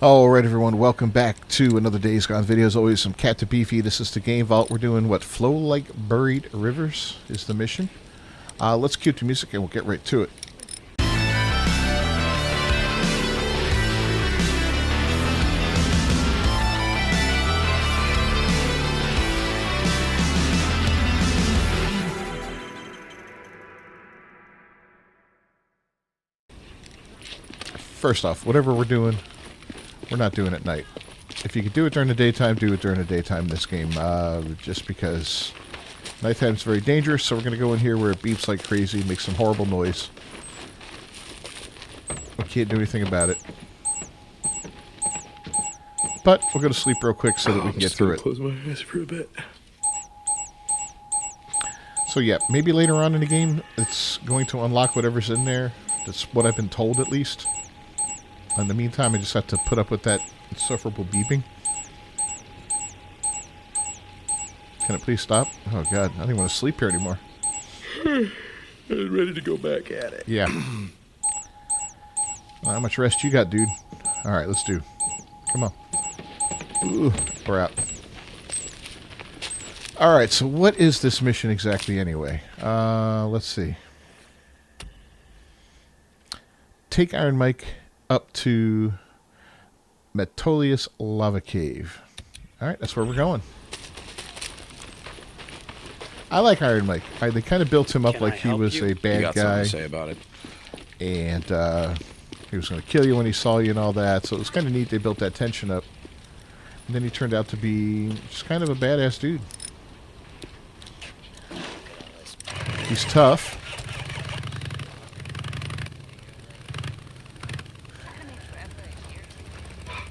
Alright everyone, welcome back to another Days Gone video. As always, I'm Cat to Beefy. This is the Game Vault. We're doing what? Flow Like Buried Rivers is the mission. Let's cue to music and we'll get right to it. First off, whatever we're doing, we're not doing it at night. If you could do it during the daytime, do it during the daytime in this game. Just because nighttime is very dangerous, so we're going to go in here where it beeps like crazy, makes some horrible noise. We can't do anything about it. But we'll go to sleep real quick so that we can get through it. Close my eyes for a bit. So yeah, maybe later on in the game, it's going to unlock whatever's in there. That's what I've been told, at least. In the meantime, I just have to put up with that insufferable beeping. Can it please stop? Oh god, I don't even want to sleep here anymore. I'm ready to go back at it. Yeah. Well, how much rest you got, dude? Alright, let's do. Come on. Ooh, we're out. Alright, so what is this mission exactly anyway? Let's see. Take Iron Mike up to Metolius Lava Cave. Alright, that's where we're going. I like Iron Mike. They kind of built him up like he was a bad guy. To say about it. And he was going to kill you when he saw you and all that. So it was kind of neat they built that tension up. And then he turned out to be just kind of a badass dude. He's tough.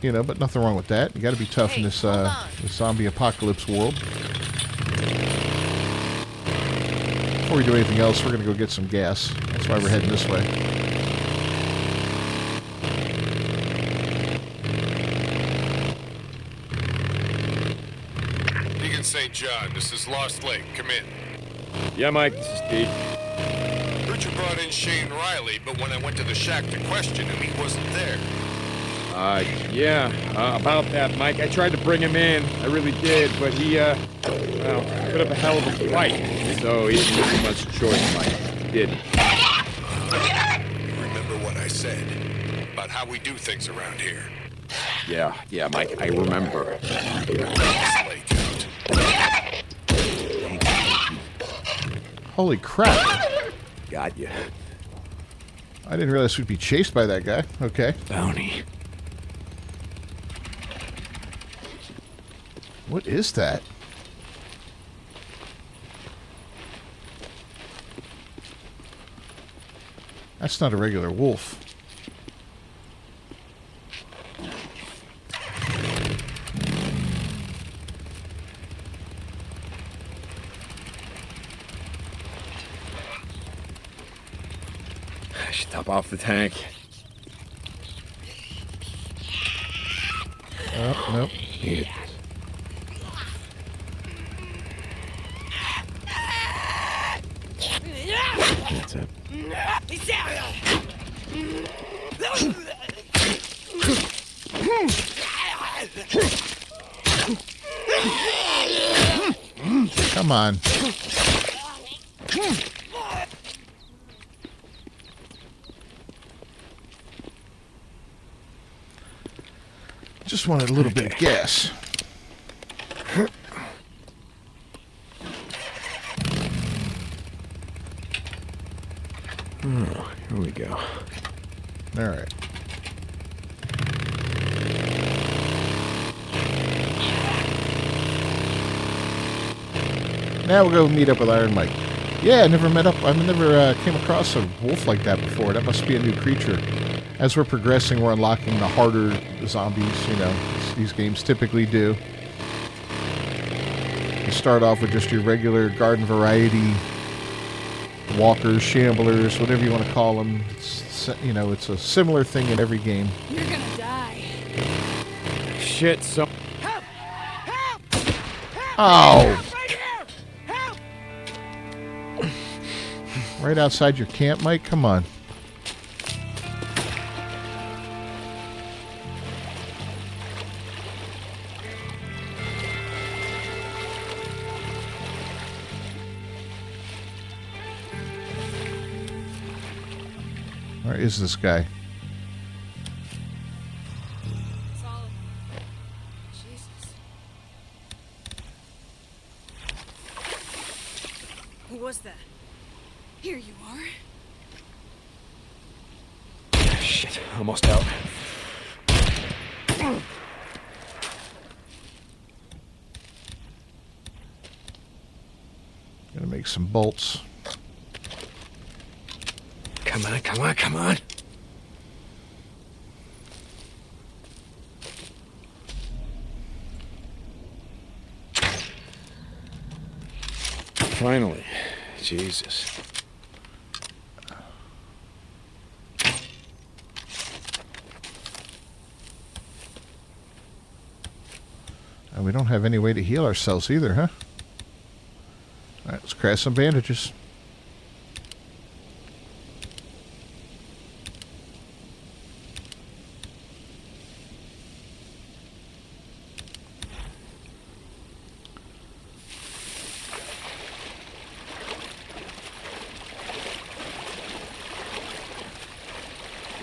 You know, but nothing wrong with that. You got to be tough in this, this zombie apocalypse world. Before we do anything else, we're going to go get some gas. That's why we're heading this way. Deacon St. John, this is Lost Lake. Come in. Yeah, Mike, this is Steve. Heard you brought in Shane Riley, but when I went to the shack to question him, he wasn't there. About that, Mike. I tried to bring him in. I really did, but he, well, put up a hell of a fight. So he didn't give me much choice, Mike. He didn't. Remember what I said about how we do things around here? Yeah, Mike, I remember. Lost Lake out. Holy crap. Got you. I didn't realize we'd be chased by that guy. Okay. Bounty. What is that? That's not a regular wolf. I should top off the tank. Oh, nope. Yeah. That's it. Come on. Just wanted a little bit of gas. Oh, here we go. All right. Now we'll go meet up with Iron Mike. Yeah, I never came across a wolf like that before. That must be a new creature. As we're progressing, we're unlocking the harder zombies, you know, these games typically do. You start off with just your regular garden variety walkers, shamblers, whatever you want to call them. It's, you know, it's a similar thing in every game. You're gonna die. Shit, so... Help! Help! Help! Oh! Right here! Help! Right outside your camp, Mike? Come on. Where is this guy? It's all of them. Jesus. Who was that? Here you are. Shit, almost out. Gonna make some bolts. Come on, come on, come on. Finally. Jesus. And we don't have any way to heal ourselves either, huh? Alright, let's craft some bandages.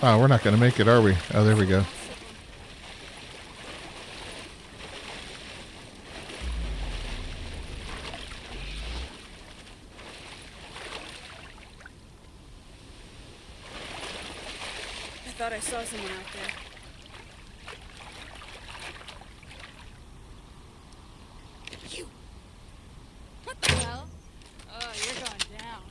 Oh, we're not going to make it, are we? Oh, there we go. I thought I saw someone out there. You! What the hell? Oh, you're going down.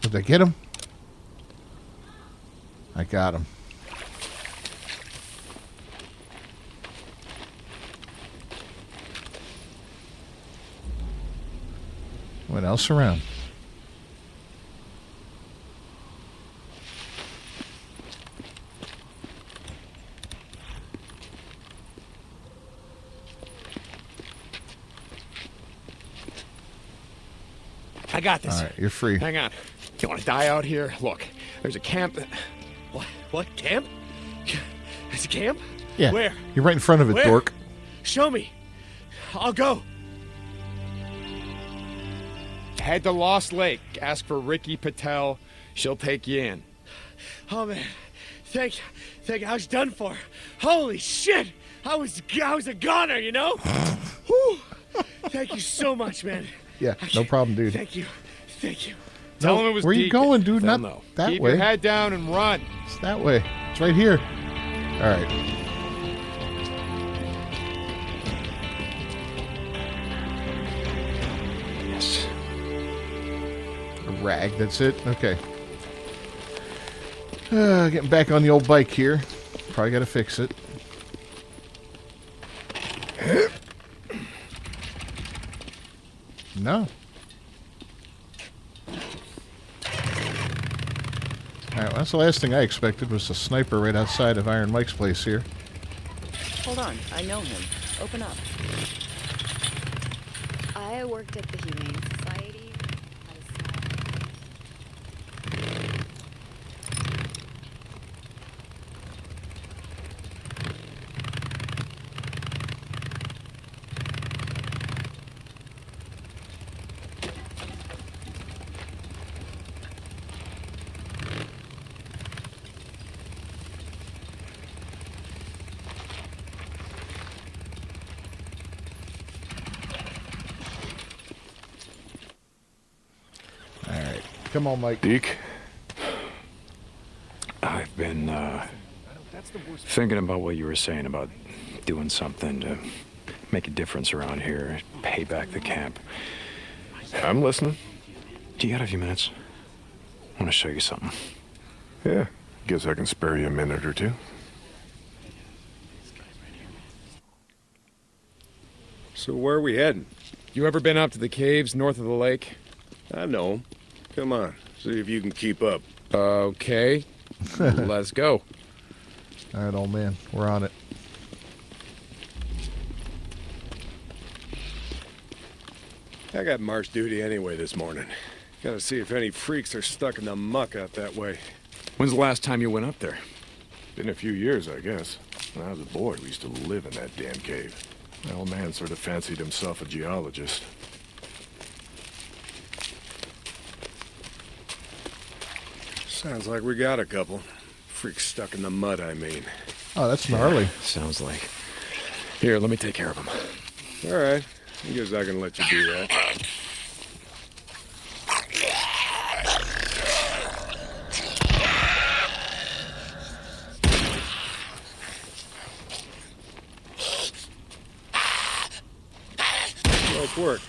Did I get him? I got him. What else around? I got this. All right, you're free. Hang on. You want to die out here? Look, there's a camp. What camp? There's a camp? Yeah. Where? You're right in front of it, Where? dork. Show me. I'll go. Head to Lost Lake. Ask for Ricky Patel. She'll take you in. Oh man, thank you. I was done for. Holy shit! I was a goner, you know. Whew. Thank you so much, man. Yeah, no problem, dude. Thank you. No, Tell him it was where you Deacon. going, dude? They'll Not know. that Keep way. your head down and run. It's that way. It's right here. All right. Yes. A rag, that's it? Okay. Getting back on the old bike here. Probably got to fix it. No. Alright, well, that's the last thing I expected was a sniper right outside of Iron Mike's place here. Hold on, I know him. Open up. I worked at the Humane Society. Alright, come on, Mike. Deke, I've been thinking about what you were saying about doing something to make a difference around here, pay back the camp. I'm listening. Do you got a few minutes? I want to show you something. Yeah, guess I can spare you a minute or two. So where are we heading? You ever been up to the caves north of the lake? I know 'em. Come on, see if you can keep up. Okay. Let's go. Alright, old man. We're on it. I got march duty anyway this morning. Gotta see if any freaks are stuck in the muck out that way. When's the last time you went up there? Been a few years, I guess. When I was a boy, we used to live in that damn cave. The old man sort of fancied himself a geologist. Sounds like we got a couple. Freaks stuck in the mud, I mean. Oh, that's gnarly. Sounds like. Here, let me take care of them. All right. I guess I can let you do that. Nice work.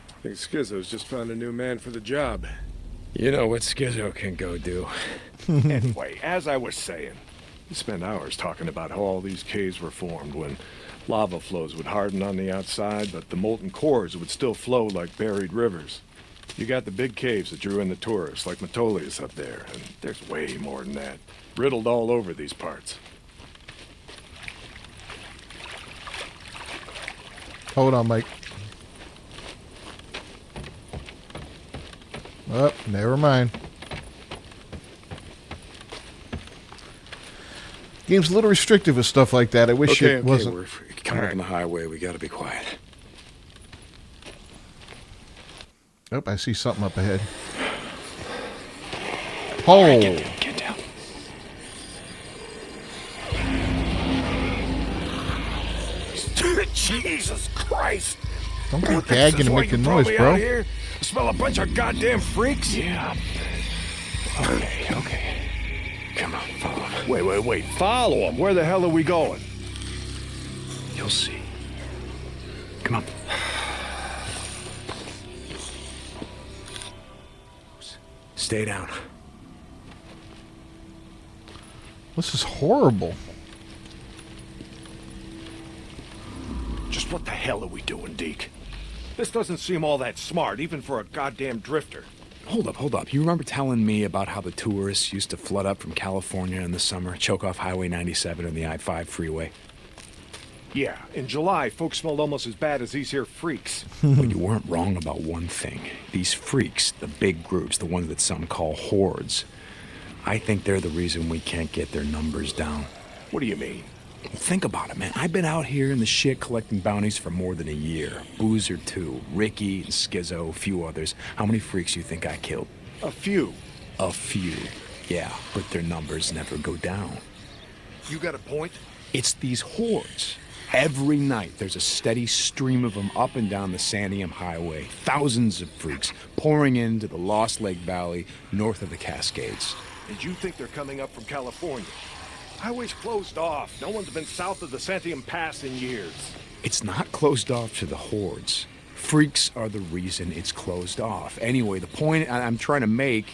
I think Schizo's just found a new man for the job. You know what Schizo can go do. Anyway, as I was saying, we spent hours talking about how all these caves were formed when lava flows would harden on the outside, but the molten cores would still flow like buried rivers. You got the big caves that drew in the tourists, like Metolius up there, and there's way more than that. Riddled all over these parts. Hold on, Mike. Oh, never mind. Game's a little restrictive with stuff like that. I wish it wasn't. We're coming up on the highway. We gotta be quiet. Oh, I see something up ahead. Oh! Get down. Jesus Christ! Don't be gagging and making noise, bro. Here? Smell a bunch of goddamn freaks? Yeah. Okay. Come on, follow me. Wait. Follow them. Where the hell are we going? You'll see. Come on. Stay down. This is horrible. Just what the hell are we doing, Deke? This doesn't seem all that smart, even for a goddamn drifter. Hold up. You remember telling me about how the tourists used to flood up from California in the summer, choke off Highway 97 and the I-5 freeway? Yeah, in July, folks smelled almost as bad as these here freaks. But you weren't wrong about one thing. These freaks, the big groups, the ones that some call hordes, I think they're the reason we can't get their numbers down. What do you mean? Well, think about it, man. I've been out here in the shit collecting bounties for more than a year. Boozer, too. Ricky and Schizo, a few others. How many freaks you think I killed? A few. A few. Yeah, but their numbers never go down. You got a point? It's these hordes. Every night, there's a steady stream of them up and down the Santiam Highway. Thousands of freaks pouring into the Lost Lake Valley north of the Cascades. And you think they're coming up from California? Highway's closed off. No one's been south of the Santiam Pass in years. It's not closed off to the hordes. Freaks are the reason it's closed off. Anyway, the point I'm trying to make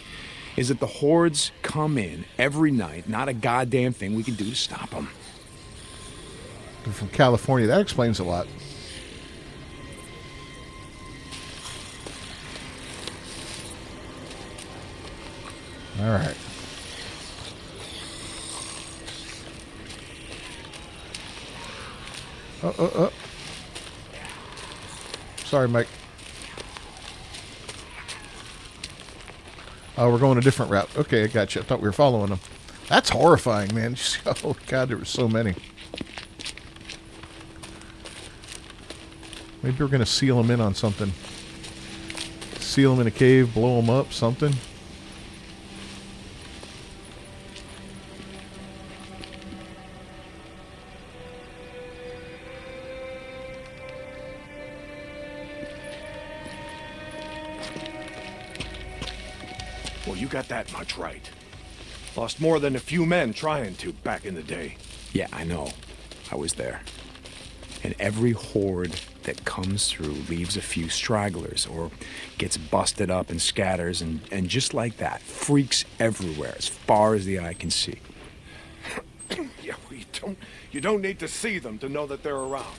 is that the hordes come in every night. Not a goddamn thing we can do to stop them. They're from California. That explains a lot. All right. Sorry, Mike. Oh, we're going a different route. Okay, I got you. I thought we were following them. That's horrifying, man. Oh, God, there were so many. Maybe we're going to seal them in on something. Seal them in a cave, blow them up, something. Well, you got that much right. Lost more than a few men trying to back in the day. Yeah, I know. I was there. And every horde that comes through leaves a few stragglers or gets busted up and scatters, and just like that, freaks everywhere as far as the eye can see. Yeah, you don't need to see them to know that they're around.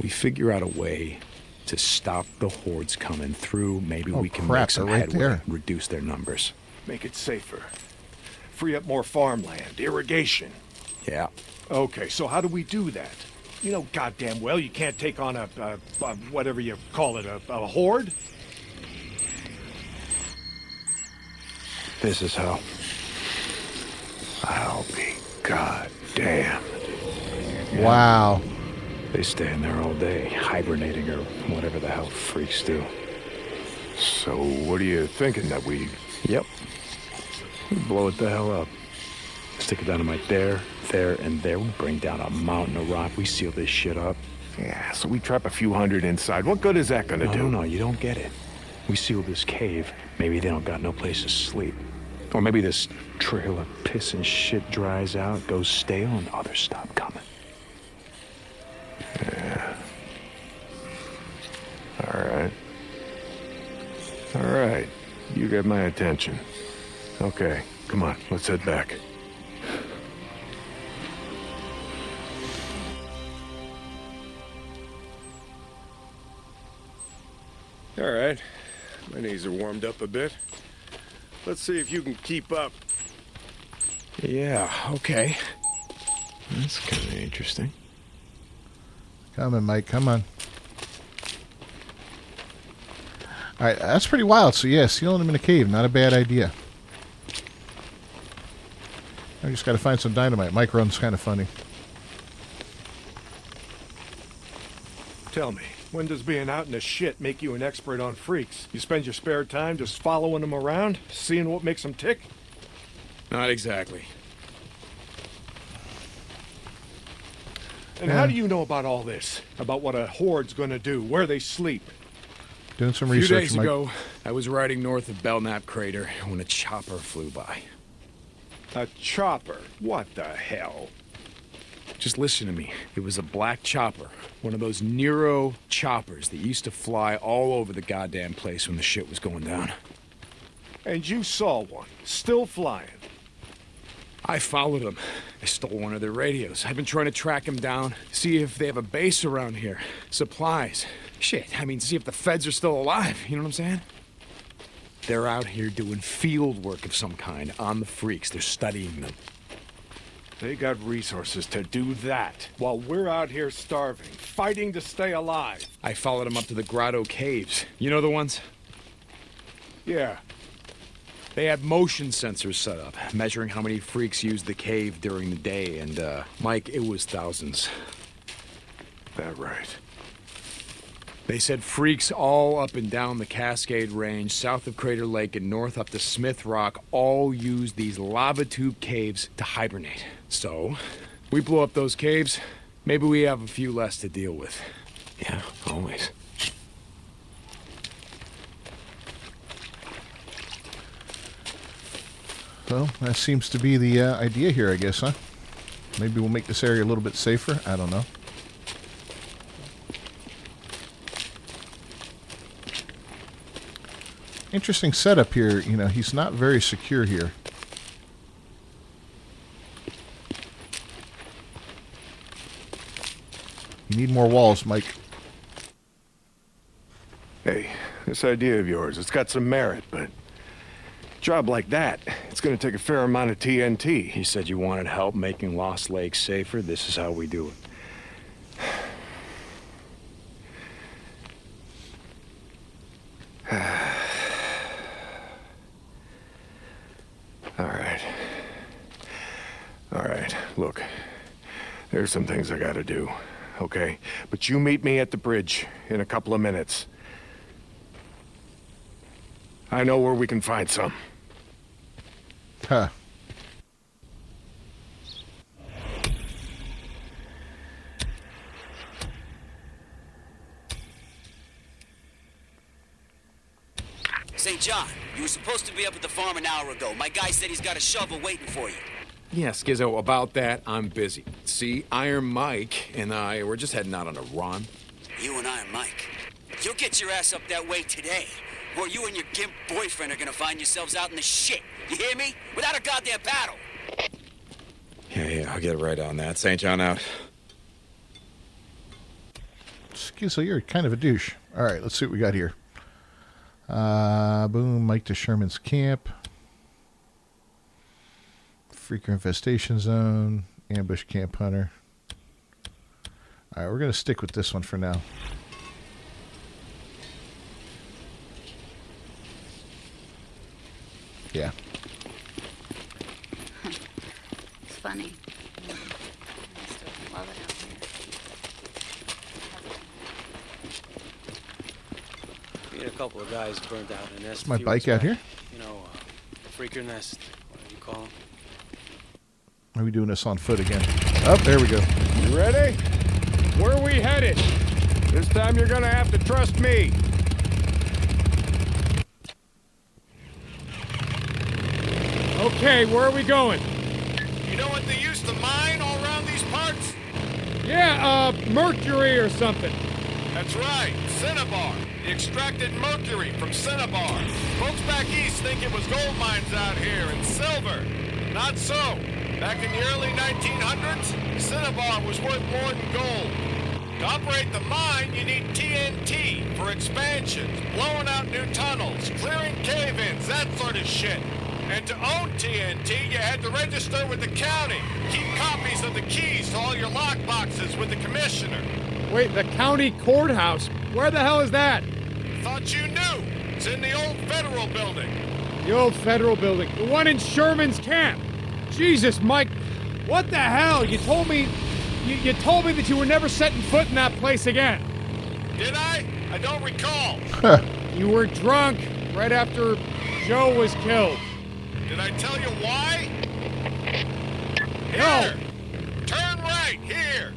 We figure out a way to stop the hordes coming through. Maybe Oh, we can crap, make some they're right headway, there. reduce their numbers. Make it safer. Free up more farmland, irrigation. Yeah. Okay, so how do we do that? You know goddamn well you can't take on a whatever you call it, a horde? This is how. I'll be goddamn. Wow. They stay in there all day, hibernating or whatever the hell freaks do. So what are you thinking that we... Yep. We blow it the hell up. Stick a dynamite there, and there. We bring down a mountain of rock. We seal this shit up. Yeah, so we trap a few hundred inside. What good is that gonna do? No, you don't get it. We seal this cave. Maybe they don't got no place to sleep. Or maybe this trail of piss and shit dries out, goes stale, and others stop coming. Yeah. All right. You get my attention. Okay, come on, let's head back. All right. My knees are warmed up a bit. Let's see if you can keep up. Yeah, okay. That's kind of interesting. Come on, Mike. Come on. All right, that's pretty wild. So, yeah, sealing them in a cave, not a bad idea. I just got to find some dynamite. Mike runs kind of funny. Tell me, when does being out in the shit make you an expert on freaks? You spend your spare time just following them around, seeing what makes them tick? Not exactly. And how do you know about all this? About what a horde's gonna do, where they sleep? Doing some A few research, days Mike. ago, I was riding north of Belknap Crater when a chopper flew by. A chopper? What the hell? Just listen to me. It was a black chopper. One of those Nero choppers that used to fly all over the goddamn place when the shit was going down. And you saw one, still flying. I followed them. I stole one of their radios. I've been trying to track them down, see if they have a base around here. Supplies. Shit, I mean, see if the feds are still alive. You know what I'm saying? They're out here doing field work of some kind on the freaks. They're studying them. They got resources to do that, while we're out here starving, fighting to stay alive. I followed them up to the Grotto Caves. You know the ones? Yeah. They had motion sensors set up, measuring how many freaks used the cave during the day, and, Mike, it was thousands. That right. They said freaks all up and down the Cascade Range, south of Crater Lake and north up to Smith Rock, all used these lava tube caves to hibernate. So, we blow up those caves, maybe we have a few less to deal with. Yeah, always. Well, that seems to be the idea here, I guess, huh? Maybe we'll make this area a little bit safer. I don't know. Interesting setup here. You know, he's not very secure here. You need more walls, Mike. Hey, this idea of yours, it's got some merit, but a job like that, it's gonna take a fair amount of TNT. You said you wanted help making Lost Lake safer. This is how we do it. All right, look, there's some things I gotta do, okay? But you meet me at the bridge in a couple of minutes. I know where we can find some. Huh. St. John, you were supposed to be up at the farm an hour ago. My guy said he's got a shovel waiting for you. Yeah, Skizzo, about that, I'm busy. See, Iron Mike and I, we're just heading out on a run. You and Iron Mike. You'll get your ass up that way today, or you and your gimp boyfriend are gonna find yourselves out in the shit. You hear me? Without a goddamn paddle. Yeah, I'll get right on that. St. John out. So you're kind of a douche. All right, let's see what we got here. Boom, Mike to Sherman's camp. Freaker infestation zone. Ambush camp hunter. All right, we're going to stick with this one for now. Yeah. It's funny. I still love it out here. Me and a couple of guys burned out a nest. Is my bike out here? You know, freaker nest. call. Are we doing this on foot again? Oh, there we go. You ready? Where are we headed? This time you're gonna have to trust me. Okay, where are we going? You know what they used to mine all around these parts? Yeah, mercury or something. That's right, cinnabar. They extracted mercury from cinnabar. Folks back east think it was gold mines out here and silver. Not so. Back in the early 1900s, cinnabar was worth more than gold. To operate the mine, you need TNT for expansions, blowing out new tunnels, clearing cave-ins, that sort of shit. And to own TNT, you had to register with the county, keep copies of the keys to all your lock boxes with the commissioner. Wait, the county courthouse? Where the hell is that? Thought you knew. It's in the old federal building. The old federal building. The one in Sherman's camp. Jesus, Mike, what the hell? You told me that you were never setting foot in that place again. Did I? I don't recall. You were drunk right after Joe was killed. Did I tell you why? No. Here. Turn right, here.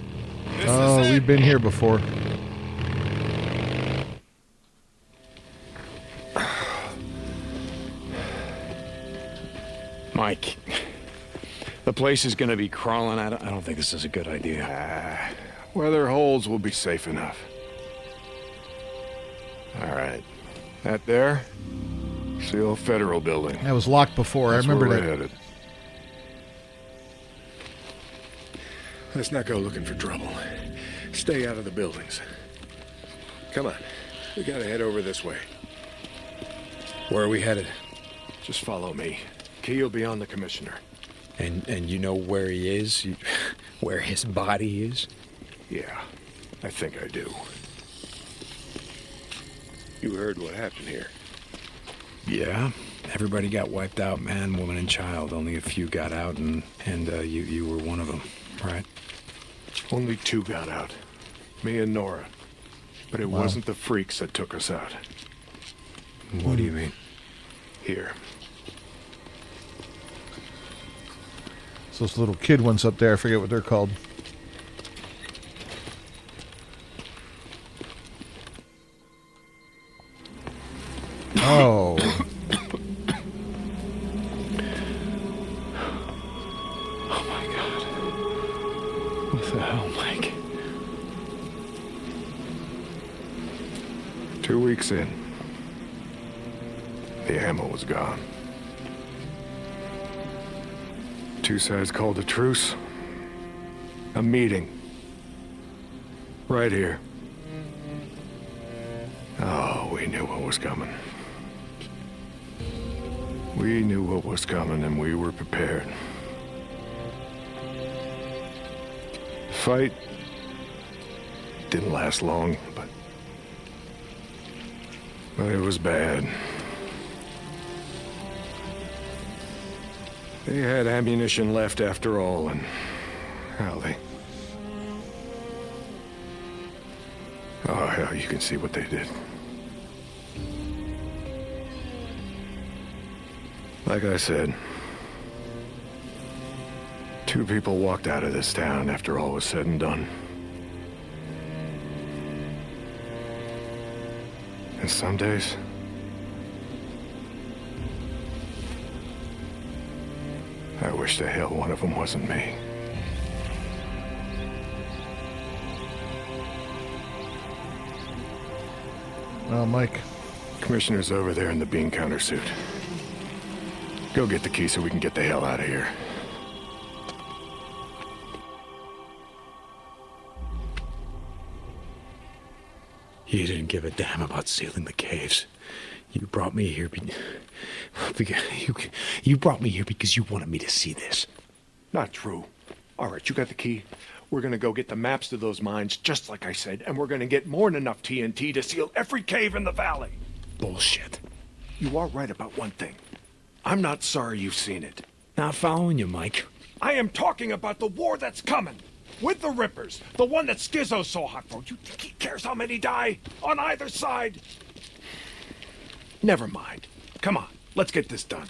This Oh, is it. we've been here before. Mike, the place is gonna be crawling out. I don't think this is a good idea. Weather holes will be safe enough. All right. That there? It's the old federal building. That was locked before. That's I remember where that. we're headed. Let's not go looking for trouble. Stay out of the buildings. Come on. We gotta head over this way. Where are we headed? Just follow me. Key will be on the commissioner. And you know where he is? Where his body is? Yeah, I think I do. You heard what happened here. Yeah. Everybody got wiped out, man, woman, and child. Only a few got out, and you were one of them, right? Only 2 got out. Me and Nora. But it wasn't the freaks that took us out. What do you mean? Here. It's those little kid ones up there. I forget what they're called. Oh. Oh my God. What the hell, Mike? 2 weeks in. The ammo was gone. 2 sides called a truce. A meeting. Right here. Oh, we knew what was coming. We knew what was coming and we were prepared. The fight didn't last long, but it was bad. They had ammunition left after all, and hell, oh, hell, you can see what they did. Like I said, 2 people walked out of this town after all was said and done. And some days, I wish the hell one of them wasn't me. Well, Mike. Commissioner's over there in the bean counter suit. Go get the key so we can get the hell out of here. You didn't give a damn about sealing the caves. You brought me here you brought me here because you wanted me to see this. Not true. All right, you got the key. We're gonna go get the maps to those mines, just like I said, and we're gonna get more than enough TNT to seal every cave in the valley. Bullshit. You are right about one thing. I'm not sorry you've seen it. Not following you, Mike. I am talking about the war that's coming. With the Rippers. The one that Skizzo's so hot for. You think he cares how many die? On either side? Never mind. Come on, let's get this done.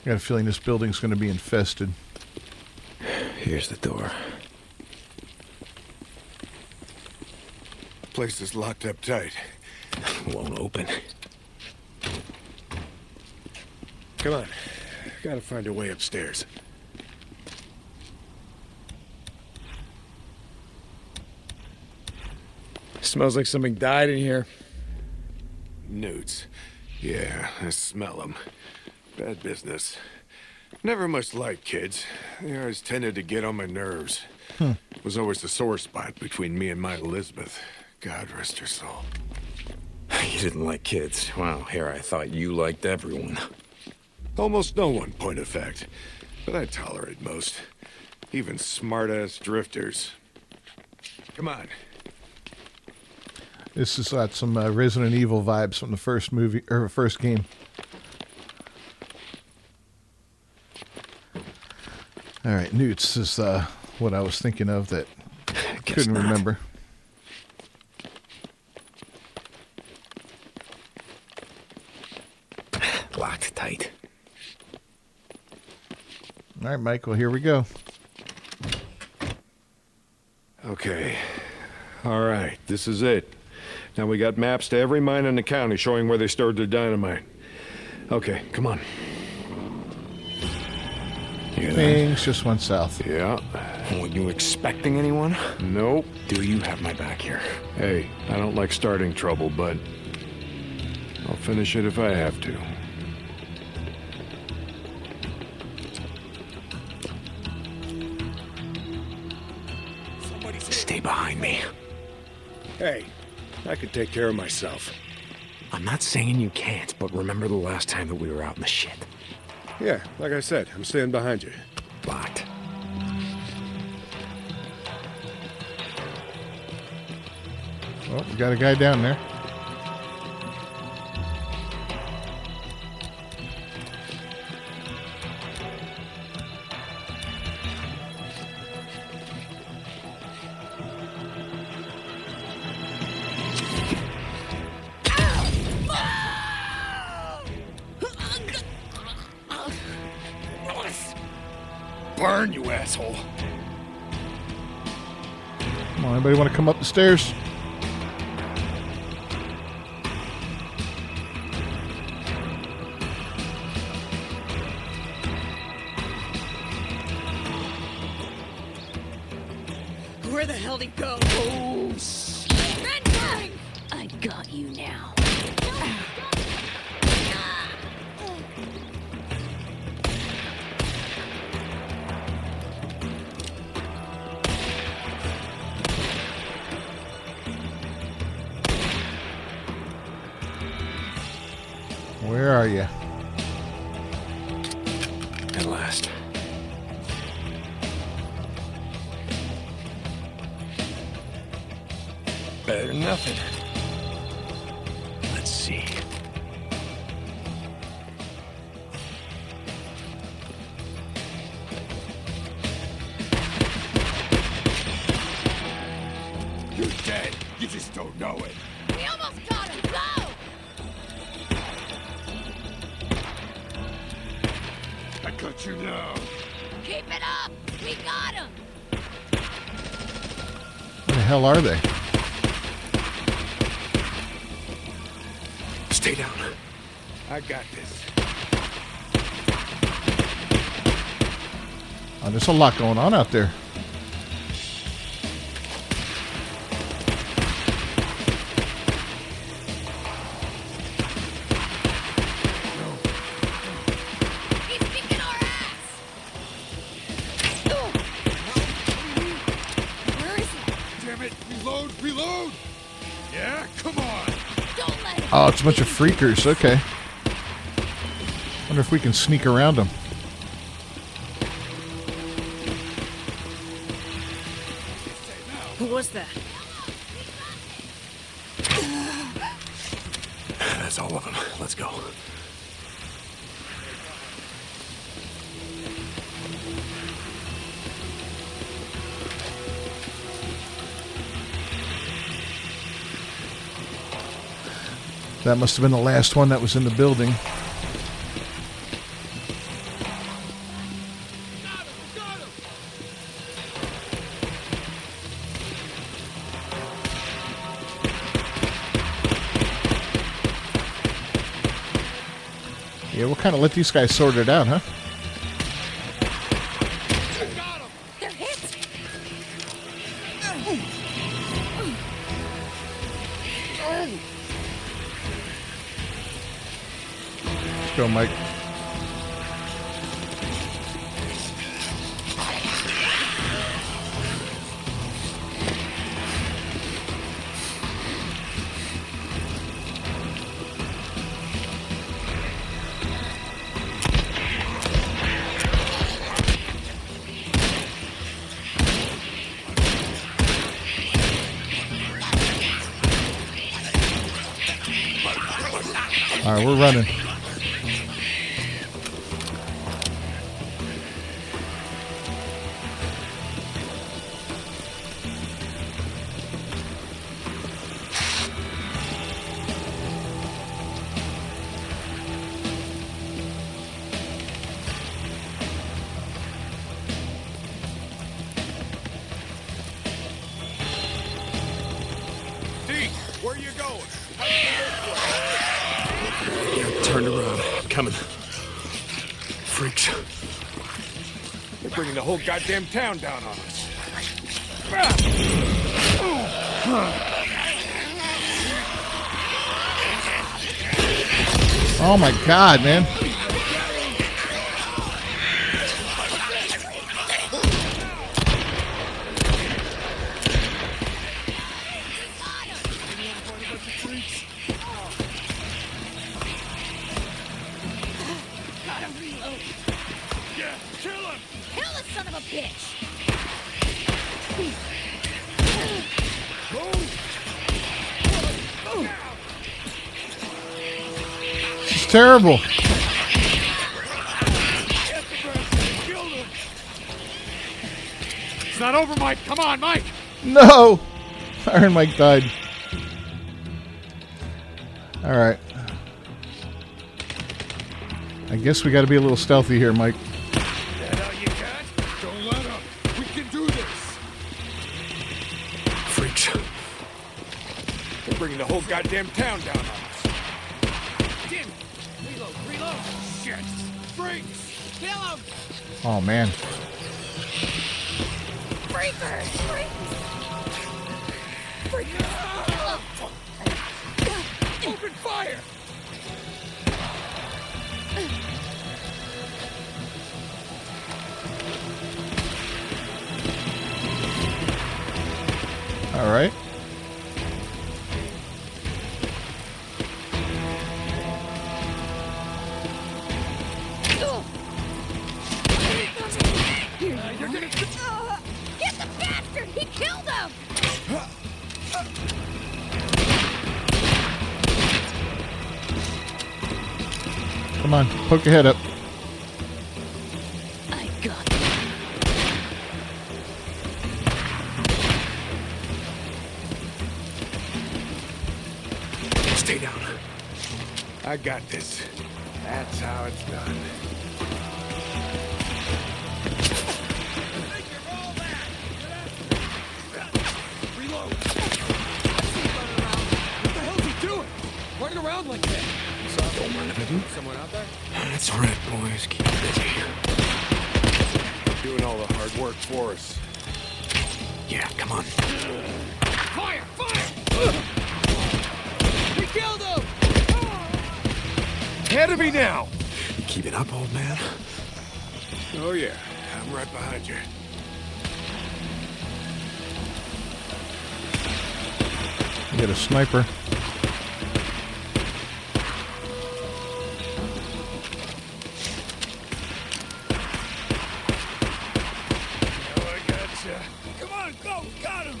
I got a feeling this building's going to be infested. Here's the door. Place is locked up tight. Won't open. Come on. Gotta find a way upstairs. Smells like something died in here. Newts. Yeah, I smell them. Bad business. Never much liked kids. They always tended to get on my nerves. Was always the sore spot between me and my Elizabeth. God rest her soul. You didn't like kids. Wow, here I thought you liked everyone. Almost no one, point of fact. But I tolerate most. Even smart-ass drifters. Come on. This has got some Resident Evil vibes from the first movie, or first game. All right, Newts is what I was thinking of that couldn't remember. Locked tight. All right, Mike, well, here we go. Okay. All right, this is it. Now we got maps to every mine in the county showing where they stored their dynamite. Okay, come on. Things just went south. Yeah. Were you expecting anyone? Nope. Do you have my back here? Hey, I don't like starting trouble, but I'll finish it if I have to. Stay behind me. Hey, I can take care of myself. I'm not saying you can't, but remember the last time that we were out in the shit. Yeah, like I said, I'm staying behind you. Locked. Oh, we got a guy down there. Burn, you asshole. Come on, anybody want to come up the stairs? Where the hell did he go? Oh, shit. Run! I got you now. Where are you? At last. Better than nothing. Let's see. You're dead. You just don't know it. We almost got him! Go! I cut you now. Keep it up! We got him! Where the hell are they? Stay down. I got this. Oh, there's a lot going on out there. He's kicking our ass! Where is he? Damn it. Reload, reload. Yeah, come on. Don't let him! Oh, it's a bunch of freakers. Okay. Wonder if we can sneak around them. Who was that? That's all of them. Let's go. That must have been the last one that was in the building. Yeah, we'll kind of let these guys sort it out, huh? They're hit! Let's go, Mike. All right, we're running. Deke, where you going? Turned around. Coming. Freaks. They're bringing the whole goddamn town down on us. Oh my God, man. Gotta reload. Yeah, kill him! Kill the son of a bitch! It's terrible. It's not over, Mike. Come on, Mike. No! Iron Mike died. All right. I guess we got to be a little stealthy here, Mike. That all you got? Don't let up. We can do this. Freaks. They're bringing the whole goddamn town down on us. Damn it! Reload! Shit! Freaks! Kill him! Oh, man. Freakers! Freakers! Open fire! All right. You're gonna... Get the bastard! He killed him! Come on, poke your head up. I got him. Stay down. I got this. That's how it's done. Reload! What the hell's he doing? Running around like that? Don't run into him. Someone out there? That's right, boys. Keep busy. Doing all the hard work for us. Yeah, come on. Fire! Fire! We killed him! Ahead of me now! Keep it up, old man. Oh yeah, I'm right behind you. You get a sniper. Oh, I gotcha. Come on, go! Got him!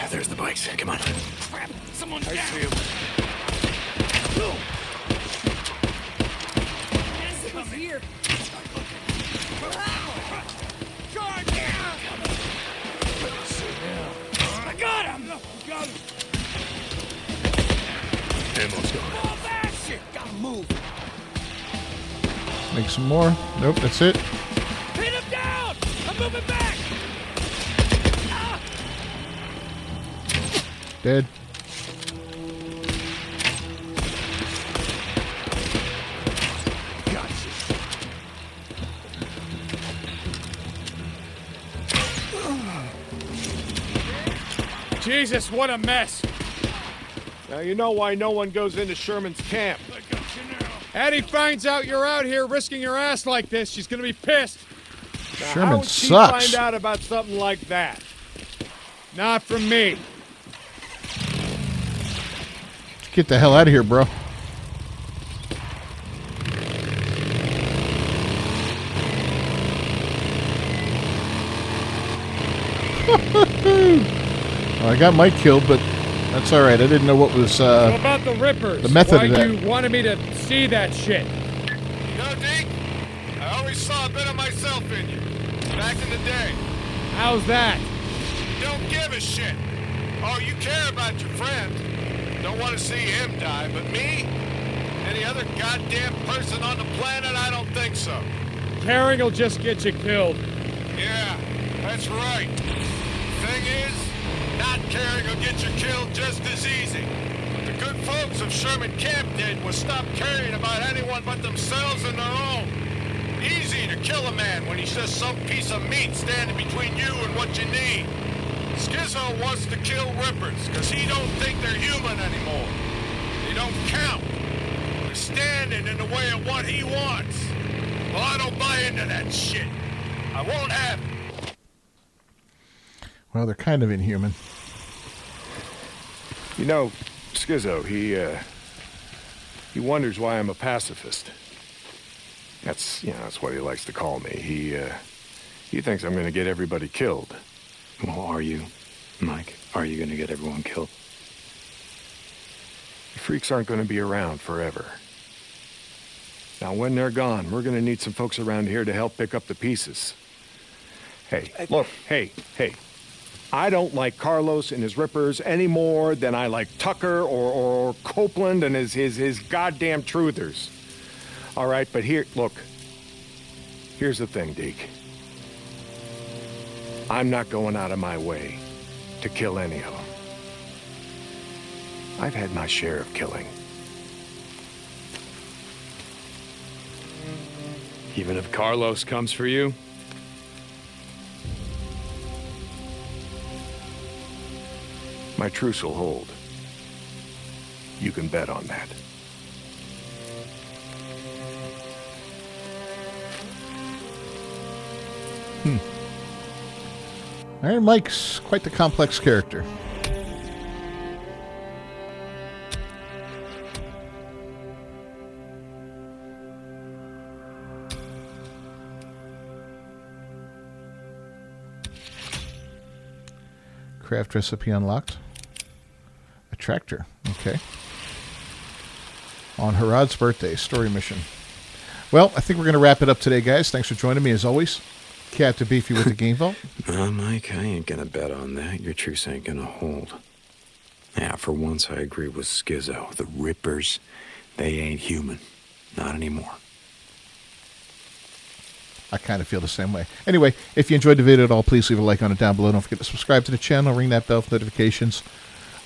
There's the bikes. Come on. Crap! Someone's I down! see him. Come here! Charge! I got him! Got him! Ammo's gone. Fall back! Shit! Gotta move! Make some more. Nope, that's it. Hit him down! I'm moving back! Dead. Jesus, what a mess. Now you know why no one goes into Sherman's camp. Addie finds out you're out here risking your ass like this, she's gonna be pissed. Now, Sherman how would she sucks. find out about something like that? Not from me. Get the hell out of here, bro. Well, I got Mike killed, but that's all right. I didn't know what was What about the Rippers? the method Why of that. you wanted me to see that shit? You know, Deke, I always saw a bit of myself in you. Back in the day. How's that? You don't give a shit. Oh, you care about your friend. Don't want to see him die, but me? Any other goddamn person on the planet? I don't think so. Caring will just get you killed. Yeah, that's right. Thing is, not caring will get you killed just as easy. What the good folks of Sherman Camp did was stop caring about anyone but themselves and their own. Easy to kill a man when he's just some piece of meat standing between you and what you need. Skizzo wants to kill Rippers because he don't think they're human anymore. They don't count. They're standing in the way of what he wants. Well, I don't buy into that shit. I won't have it. Well, they're kind of inhuman. You know, Skizzo, he wonders why I'm a pacifist. That's what he likes to call me. He thinks I'm going to get everybody killed. Well, are you, Mike? Are you going to get everyone killed? The freaks aren't going to be around forever. Now, when they're gone, we're going to need some folks around here to help pick up the pieces. Hey, look, hey. I don't like Carlos and his Rippers any more than I like Tucker or Copeland and his goddamn truthers. All right, but here's the thing, Deke. I'm not going out of my way to kill any of them. I've had my share of killing. Even if Carlos comes for you? My truce will hold. You can bet on that. Iron Mike's quite the complex character. Craft recipe unlocked. A tractor. Okay. On Harad's birthday, story mission. Well, I think we're going to wrap it up today, guys. Thanks for joining me, as always. Captain Beefy with the Game Vault. No, Mike, I ain't gonna bet on that. Your truce ain't gonna hold. Yeah, for once I agree with Skizzo. The Rippers, they ain't human. Not anymore. I kind of feel the same way. Anyway, if you enjoyed the video at all, please leave a like on it down below. Don't forget to subscribe to the channel. Ring that bell for notifications.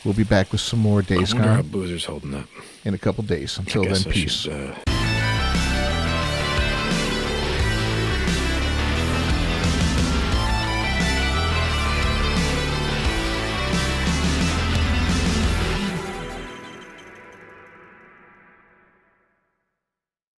We'll be back with some more Days I wonder how Gone Boozer's holding up. in a couple days. Until I guess then, I peace. should,